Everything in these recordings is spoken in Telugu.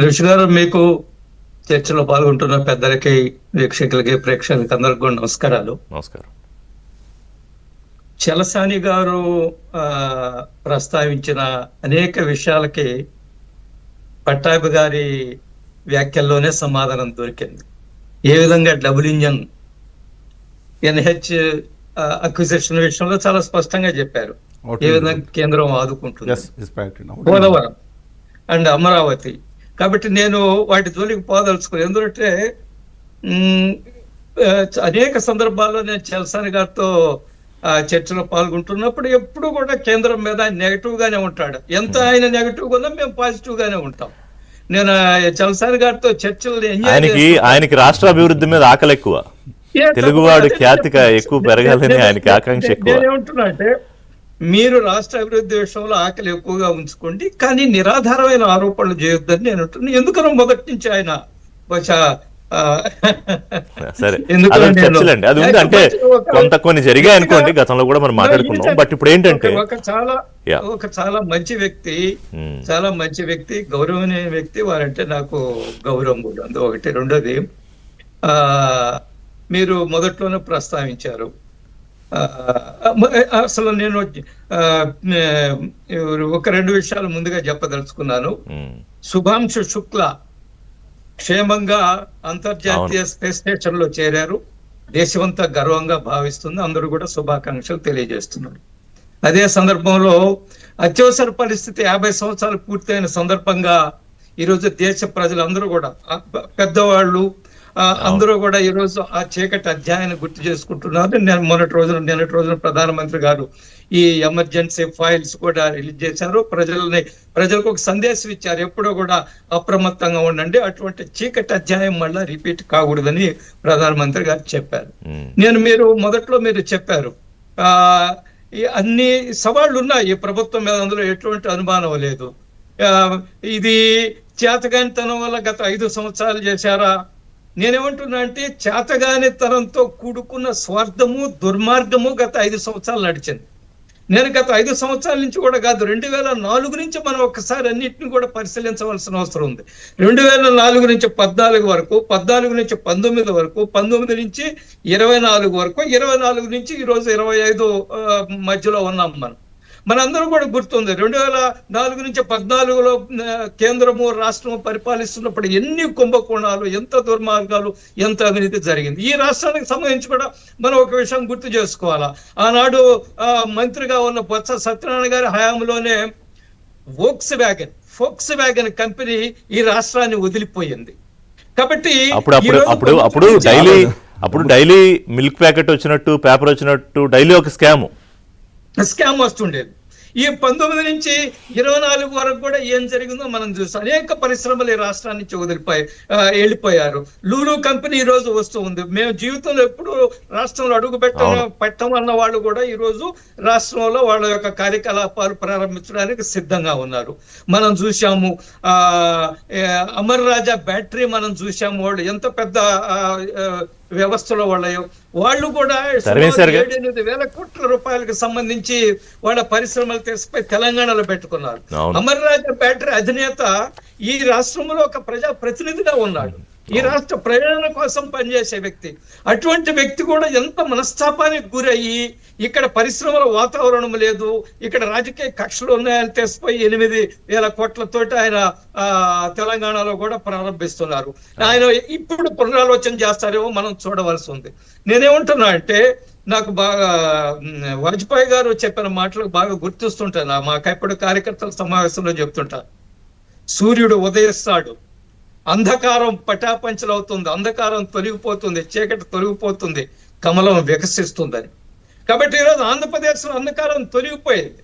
ఋషి గారు, మీకు చర్చలో పాల్గొంటున్న పెద్దలకి, వీక్షకులకి, ప్రేక్షకులకి అందరికి కూడా నమస్కారాలు. నమస్కారం. చలసాని గారు ప్రస్తావించిన అనేక విషయాలకి పట్టాభి గారి వ్యాఖ్యల్లోనే సమాధానం దొరికింది. ఏ విధంగా డబుల్ ఇంజన్ ఎన్హెచ్ అక్విజిషన్ విషయంలో చాలా స్పష్టంగా చెప్పారు. ఏ విధంగా కేంద్రం ఆదుకుంటుంది, పోలవరం అండ్ అమరావతి. కాబట్టి నేను వాటి జోలికి పోదలుచుకోను. ఎందుకంటే అనేక సందర్భాల్లో నేను చలసాని గారితో చర్చలో పాల్గొంటున్నప్పుడు ఎప్పుడు కూడా కేంద్రం మీద ఆయన నెగటివ్ గానే ఉంటాడు. ఎంత ఆయన నెగటివ్ గా ఉన్నా మేము పాజిటివ్ గానే ఉంటాం. నేను చలసాని గారితో చర్చలు ఆయనకి రాష్ట్ర అభివృద్ధి మీద ఆకలి ఎక్కువ, తెలుగువాడు ఖ్యాతి ఎక్కువ పెరగాలని ఆయనకి ఆకాంక్ష ఎక్కువ. నేనేమంటున్నా అంటే, మీరు రాష్ట్ర అభివృద్ధి విషయంలో ఆకలి ఎక్కువగా ఉంచుకోండి, కానీ నిరాధారమైన ఆరోపణలు చేయొద్దని నేను అంటున్నాను. ఎందుకనో మొదటి నుంచి ఆయన సరే చర్చలండి, అది ఉంది. అంటే కొన్ని జరిగాయి అనుకోండి, గతంలో కూడా మనం మాట్లాడుకున్నాం. బట్ ఇప్పుడు ఏంటంటే ఒక చాలా మంచి వ్యక్తి, గౌరవనీయ వ్యక్తి వారంటే నాకు గౌరవం కూడా ఉంది. ఒకటి. రెండోది, మీరు మొదట్లోనే ప్రస్తావించారు, అసలు నేను ఒక రెండు విషయాలు ముందుగా చెప్పదలుచుకున్నాను. శుభాంశు శుక్ల క్షేమంగా అంతర్జాతీయ స్పేస్ స్టేషన్ లో చేరారు. దేశమంతా గర్వంగా భావిస్తుంది. అందరూ కూడా శుభాకాంక్షలు తెలియజేస్తున్నారు. అదే సందర్భంలో అత్యవసర పరిస్థితి 50 సంవత్సరాలు పూర్తయిన సందర్భంగా ఈరోజు దేశ ప్రజలందరూ కూడా, పెద్దవాళ్ళు అందరూ కూడా ఈరోజు ఆ చీకటి అధ్యాయాన్ని గుర్తు చేసుకుంటున్నారు. నిన్నటి రోజున ప్రధానమంత్రి గారు ఈ ఎమర్జెన్సీ ఫైల్స్ కూడా రిలీజ్ చేశారు. ప్రజలకు ఒక సందేశం ఇచ్చారు, ఎప్పుడో కూడా అప్రమత్తంగా ఉండండి, అటువంటి చీకటి అధ్యాయం మళ్ళా రిపీట్ కాకూడదని ప్రధానమంత్రి గారు చెప్పారు. మీరు మొదట్లో చెప్పారు, అన్ని సవాళ్లు ఉన్నాయి ఈ ప్రభుత్వం మీద, అందులో ఎటువంటి అనుమానం లేదు. ఇది చేతగానితనం వల్ల గత 5 సంవత్సరాలు చేశారా? నేనేమంటున్నా అంటే, చేతగానితనంతో కూడుకున్న స్వార్థము, దుర్మార్గము గత 5 సంవత్సరాలు నడిచింది. నేను గత 5 సంవత్సరాల నుంచి కూడా కాదు, 2004 నుంచి మనం ఒక్కసారి అన్నింటినీ కూడా పరిశీలించవలసిన అవసరం ఉంది. 2004 నుంచి 14 వరకు, 14 నుంచి 19 వరకు, 19 నుంచి 24 వరకు, 24 నుంచి ఈరోజు 25 మధ్యలో ఉన్నాం. మనందరూ కూడా గుర్తుంది, 2004 నుంచి 14లో కేంద్రము రాష్ట్రము పరిపాలిస్తున్నప్పుడు ఎన్ని కుంభకోణాలు, ఎంత దుర్మార్గాలు, ఎంత అవినీతి జరిగింది. ఈ రాష్ట్రానికి సంబంధించి కూడా మనం ఒక విషయం గుర్తు చేసుకోవాలా. ఆనాడు మంత్రిగా ఉన్న బొత్స సత్యనారాయణ గారి హయాంలోనే ఫోక్స్ వ్యాగన్ కంపెనీ ఈ రాష్ట్రాన్ని వదిలిపోయింది. కాబట్టి అప్పుడు డైలీ మిల్క్ ప్యాకెట్ వచ్చినట్టు, పేపర్ వచ్చినట్టు డైలీ ఒక స్కామ్ వస్తుండేది. ఈ 19 నుంచి 24 వరకు కూడా ఏం జరిగిందో మనం చూసాం. అనేక పరిశ్రమలు ఈ రాష్ట్రాన్ని నుంచి వెళ్ళిపోయారు. లూలు కంపెనీ ఈ రోజు వస్తూ ఉంది. మేము జీవితంలో ఎప్పుడు రాష్ట్రంలో అడుగు పెట్టమన్న వాళ్ళు కూడా ఈ రోజు రాష్ట్రంలో వాళ్ళ యొక్క కార్యకలాపాలు ప్రారంభించడానికి సిద్ధంగా ఉన్నారు. మనం చూసాము అమర్ రాజా బ్యాటరీ, మనం చూసాము వాళ్ళు ఎంత పెద్ద వ్యవస్థలో వాళ్ళు కూడా 7-8 కోట్ల రూపాయలకు సంబంధించి వాళ్ళ పరిశ్రమలు తీసుకుపోయి తెలంగాణలో పెట్టుకున్నారు. అమర్ రాజా బ్యాటరీ అధినేత ఈ రాష్ట్రంలో ఒక ప్రజా ప్రతినిధిగా ఉన్నాడు. ఈ రాష్ట్ర ప్రయోజనం కోసం పనిచేసే వ్యక్తి. అటువంటి వ్యక్తి కూడా ఎంత మనస్తాపానికి గురయ్యి, ఇక్కడ పరిశ్రమల వాతావరణం లేదు, ఇక్కడ రాజకీయ కక్షలు ఉన్నాయని తెలిసిపోయి 8,000 కోట్లతోటి ఆయన తెలంగాణలో కూడా ప్రారంభిస్తున్నారు. ఆయన ఇప్పుడు పునరాలోచన చేస్తారేమో మనం చూడవలసి ఉంది. నేనేమంటున్నా అంటే, నాకు బాగా వాజ్పేయి గారు చెప్పిన మాటలకు బాగా గుర్తిస్తుంటాను. మాకెప్పుడు కార్యకర్తల సమావేశంలో చెప్తుంటా, సూర్యుడు ఉదయిస్తాడు, అంధకారం పటాపంచలవుతుంది, అంధకారం తొలగిపోతుంది, చీకటి తొలగిపోతుంది, కమలం వికసిస్తుందని. కాబట్టి ఈరోజు ఆంధ్రప్రదేశ్లో అంధకారం తొలగిపోయింది.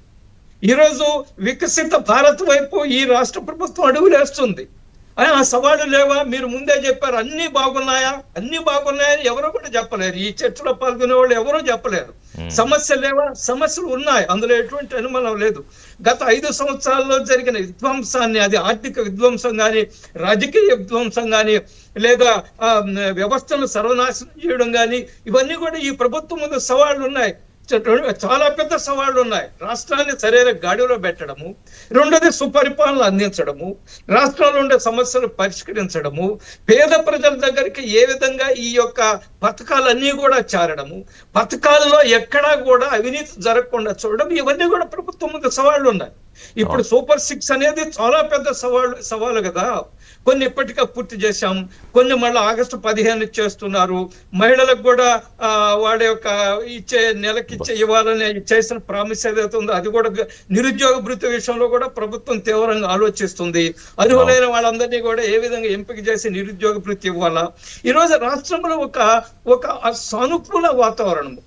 ఈరోజు వికసిత భారత్ వైపు ఈ రాష్ట్ర ప్రభుత్వం అడుగులేస్తుంది. ఆ సవాళ్ళు లేవా? మీరు ముందే చెప్పారు, అన్ని బాగున్నాయని ఎవరు కూడా చెప్పలేరు. ఈ చర్చలో పాల్గొనే వాళ్ళు ఎవరూ చెప్పలేరు. సమస్యలు లేవా? సమస్యలు ఉన్నాయి, అందులో ఎటువంటి అనుమానం లేదు. గత 5 సంవత్సరాల్లో జరిగిన విధ్వంసాన్ని, అది ఆర్థిక విధ్వంసం కానీ, రాజకీయ విధ్వంసం కానీ, లేదా వ్యవస్థను సర్వనాశనం చేయడం కానీ, ఇవన్నీ కూడా ఈ ప్రభుత్వం ముందు సవాళ్లు ఉన్నాయి. చాలా పెద్ద సవాళ్లు ఉన్నాయి. రాష్ట్రాన్ని సరైన గాడిలో పెట్టడము, రెండోది సుపరిపాలన అందించడము, రాష్ట్రంలో ఉండే సమస్యలు పరిష్కరించడము, పేద ప్రజల దగ్గరికి ఏ విధంగా ఈ యొక్క పథకాలన్నీ కూడా చేరడము, పథకాల్లో ఎక్కడా కూడా అవినీతి జరగకుండా చూడడం, ఇవన్నీ కూడా ప్రభుత్వం ముందు సవాళ్లు ఉన్నాయి. ఇప్పుడు సూపర్ 6 అనేది చాలా పెద్ద సవాలు కదా. కొన్ని ఇప్పటికే పూర్తి చేశాం, కొన్ని మళ్ళీ ఆగస్టు 15 చేస్తున్నారు. మహిళలకు కూడా వాళ్ళ యొక్క నెలకిచ్చే ఇవ్వాలని చేసిన ప్రామిస్ ఏదైతే ఉందో అది కూడా నిరుద్యోగ భృతి విషయంలో కూడా ప్రభుత్వం తీవ్రంగా ఆలోచిస్తుంది. అర్హులైన వాళ్ళందరినీ కూడా ఏ విధంగా ఎంపిక చేసి నిరుద్యోగ భృతి ఇవ్వాలా. ఈరోజు రాష్ట్రంలో ఒక సానుకూల వాతావరణం,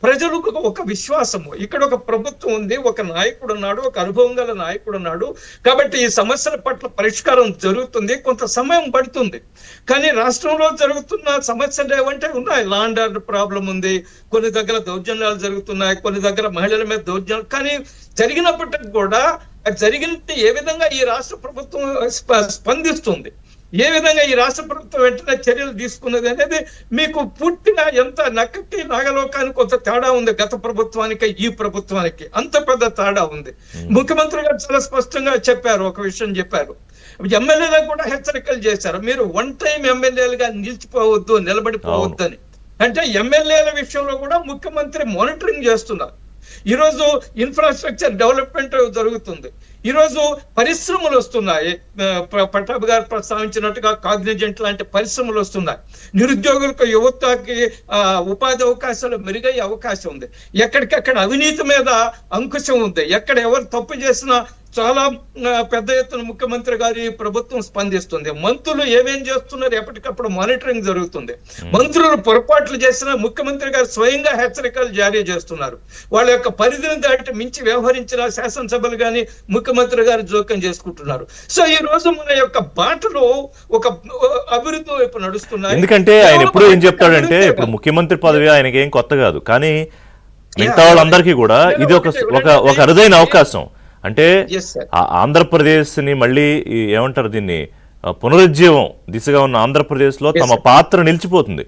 ప్రజలకు ఒక విశ్వాసము, ఇక్కడ ఒక ప్రభుత్వం ఉంది, ఒక నాయకుడు ఉన్నాడు, ఒక అనుభవం గల నాయకుడు ఉన్నాడు. కాబట్టి ఈ సమస్యల పట్ల పరిష్కారం జరుగుతుంది, కొంత సమయం పడుతుంది. కానీ రాష్ట్రంలో జరుగుతున్న సమస్యలు ఏమంటే ఉన్నాయి. లా అండ్ ఆర్డర్ ప్రాబ్లం ఉంది, కొన్ని దగ్గర దౌర్జన్యాలు జరుగుతున్నాయి, కొన్ని దగ్గర మహిళల మీద దౌర్జన్యాలు. కానీ జరిగినప్పటికీ కూడా జరిగినట్టు ఏ విధంగా ఈ రాష్ట్ర ప్రభుత్వం స్పందిస్తుంది, ఏ విధంగా ఈ రాష్ట్ర ప్రభుత్వం వెంటనే చర్యలు తీసుకున్నది అనేది మీకు పూర్తిగా ఎంత నక్కకి నాగలోకానికి కొంత తేడా ఉంది. గత ప్రభుత్వానికి ఈ ప్రభుత్వానికి అంత పెద్ద తేడా ఉంది. ముఖ్యమంత్రి గారు చాలా స్పష్టంగా చెప్పారు, ఒక విషయం చెప్పారు. ఎమ్మెల్యేలకు కూడా హెచ్చరికలు చేశారు, మీరు వన్ టైం ఎమ్మెల్యేలుగా నిలిచిపోవద్దు, నిలబడిపోవద్దు అని. అంటే ఎమ్మెల్యేల విషయంలో కూడా ముఖ్యమంత్రి మానిటరింగ్ చేస్తున్నారు. ఈరోజు ఇన్ఫ్రాస్ట్రక్చర్ డెవలప్మెంట్ జరుగుతుంది, ఈరోజు పరిశ్రమలు వస్తున్నాయి. పట్టాభి గారు ప్రస్తావించినట్టుగా కాగ్నిజెంట్ లాంటి పరిశ్రమలు వస్తున్నాయి. నిరుద్యోగులకు, యువతకి ఉపాధి అవకాశాలు మెరుగయ్యే అవకాశం ఉంది. ఎక్కడికక్కడ అవినీతి మీద అంకుశం ఉంది. ఎక్కడ ఎవరు తప్పు చేసినా చాలా పెద్ద ఎత్తున ముఖ్యమంత్రి గారి ప్రభుత్వం స్పందిస్తుంది. మంత్రులు ఏమేం చేస్తున్నారు ఎప్పటికప్పుడు మానిటరింగ్ జరుగుతుంది. మంత్రులు పొరపాట్లు చేసినా ముఖ్యమంత్రి గారు స్వయంగా హెచ్చరికలు జారీ చేస్తున్నారు. వాళ్ళ యొక్క పరిధిని దాటి మించి వ్యవహరించిన శాసనసభలు కానీ ముఖ్యమంత్రి గారు జోక్యం చేసుకుంటున్నారు. సో ఈ రోజు మన యొక్క బాటలో ఒక అభివృద్ధి వైపు నడుస్తున్నాయి. ఎందుకంటే ఆయన ఎప్పుడు ఏం చెప్తాడంటే, ఇప్పుడు ముఖ్యమంత్రి పదవి ఆయనకి ఏం కొత్త కాదు, కానీ మిగతా వాళ్ళందరికీ కూడా ఇది ఒక అరుదైన అవకాశం. అంటే ఆంధ్రప్రదేశ్ ని మళ్ళీ ఏమంటారు దీన్ని, పునరుజ్జీవం దిశగా ఉన్న ఆంధ్రప్రదేశ్ లో తమ పాత్ర నిలిచిపోతుంది.